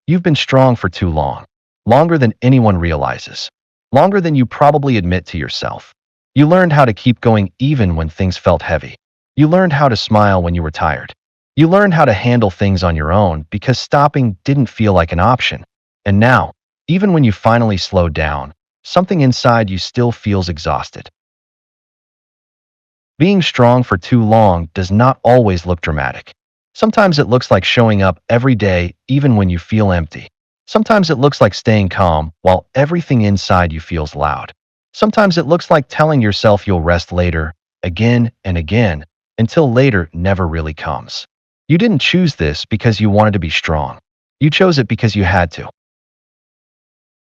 You've been strong for too long, longer than anyone realizes, longer than you probably admit to yourself. You learned how to keep going even when things felt heavy. You learned how to smile when you were tired. You learned how to handle things on your own because stopping didn't feel like an option. And now, even when you finally slow down, something inside you still feels exhausted. Being strong for too long does not always look dramatic. Sometimes it looks like showing up every day even when you feel empty. Sometimes it looks like staying calm while everything inside you feels loud. Sometimes it looks like telling yourself you'll rest later, again and again, until later never really comes. You didn't choose this because you wanted to be strong. You chose it because you had to.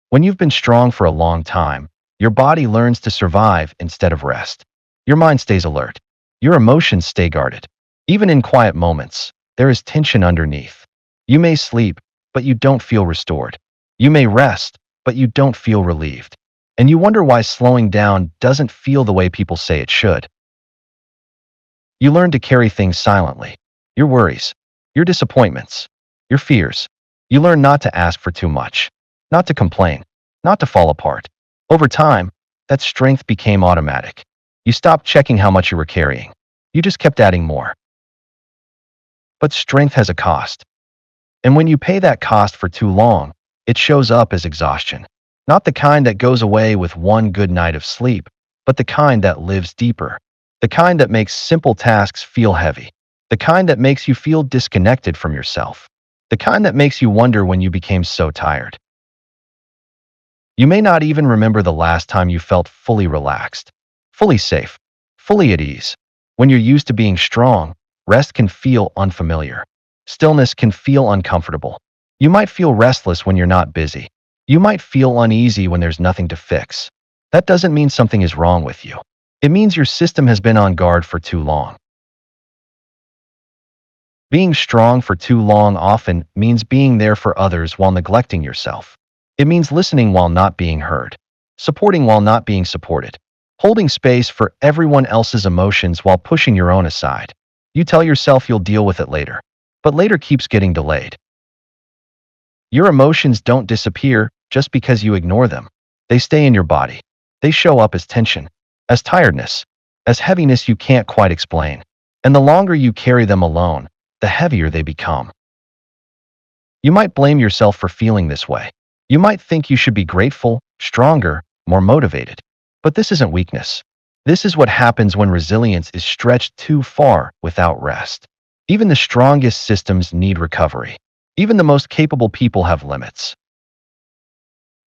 When you've been strong for a long time, your body learns to survive instead of rest. Your mind stays alert. Your emotions stay guarded. Even in quiet moments, there is tension underneath. You may sleep, but you don't feel restored. You may rest, but you don't feel relieved. And you wonder why slowing down doesn't feel the way people say it should. You learn to carry things silently. Your worries, your disappointments, your fears. You learn not to ask for too much, not to complain, not to fall apart. Over time, that strength became automatic. You stopped checking how much you were carrying. You just kept adding more. But strength has a cost. And when you pay that cost for too long, it shows up as exhaustion. Not the kind that goes away with one good night of sleep, but the kind that lives deeper. The kind that makes simple tasks feel heavy. The kind that makes you feel disconnected from yourself. The kind that makes you wonder when you became so tired. You may not even remember the last time you felt fully relaxed, fully safe, fully at ease. When you're used to being strong, rest can feel unfamiliar. Stillness can feel uncomfortable. You might feel restless when you're not busy. You might feel uneasy when there's nothing to fix. That doesn't mean something is wrong with you. It means your system has been on guard for too long. Being strong for too long often means being there for others while neglecting yourself. It means listening while not being heard, supporting while not being supported, holding space for everyone else's emotions while pushing your own aside. You tell yourself you'll deal with it later, but later keeps getting delayed. Your emotions don't disappear just because you ignore them. They stay in your body. They show up as tension, as tiredness, as heaviness you can't quite explain. And the longer you carry them alone, the heavier they become. You might blame yourself for feeling this way. You might think you should be grateful, stronger, more motivated. But this isn't weakness. This is what happens when resilience is stretched too far without rest. Even the strongest systems need recovery. Even the most capable people have limits.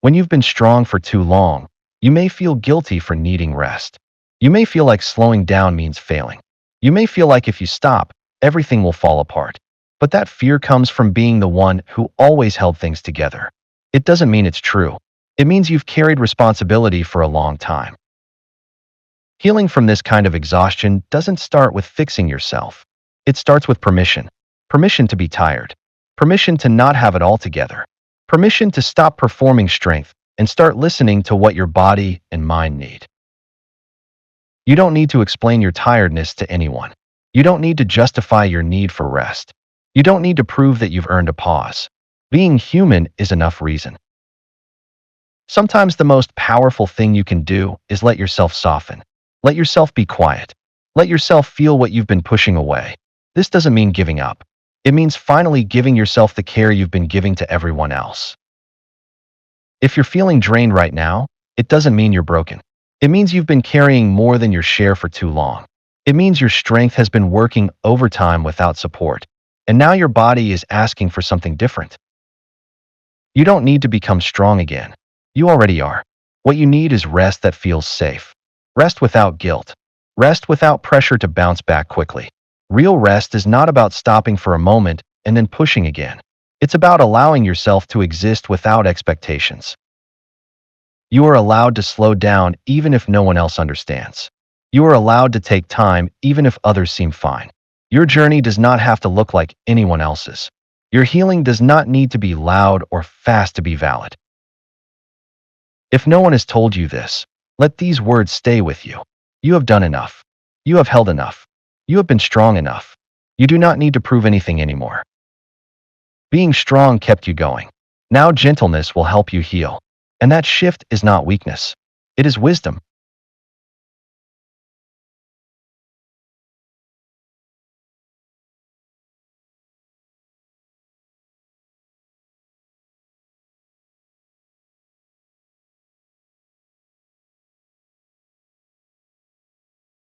When you've been strong for too long, you may feel guilty for needing rest. You may feel like slowing down means failing. You may feel like if you stop, everything will fall apart. But that fear comes from being the one who always held things together. It doesn't mean it's true. It means you've carried responsibility for a long time. Healing from this kind of exhaustion doesn't start with fixing yourself. It starts with permission. Permission to be tired. Permission to not have it all together. Permission to stop performing strength and start listening to what your body and mind need. You don't need to explain your tiredness to anyone. You don't need to justify your need for rest. You don't need to prove that you've earned a pause. Being human is enough reason. Sometimes the most powerful thing you can do is let yourself soften. Let yourself be quiet. Let yourself feel what you've been pushing away. This doesn't mean giving up. It means finally giving yourself the care you've been giving to everyone else. If you're feeling drained right now, it doesn't mean you're broken. It means you've been carrying more than your share for too long. It means your strength has been working overtime without support, and now your body is asking for something different. You don't need to become strong again. You already are. What you need is rest that feels safe. Rest without guilt. Rest without pressure to bounce back quickly. Real rest is not about stopping for a moment and then pushing again. It's about allowing yourself to exist without expectations. You are allowed to slow down even if no one else understands. You are allowed to take time even if others seem fine. Your journey does not have to look like anyone else's. Your healing does not need to be loud or fast to be valid. If no one has told you this, let these words stay with you. You have done enough. You have held enough. You have been strong enough. You do not need to prove anything anymore. Being strong kept you going. Now gentleness will help you heal. And that shift is not weakness. It is wisdom.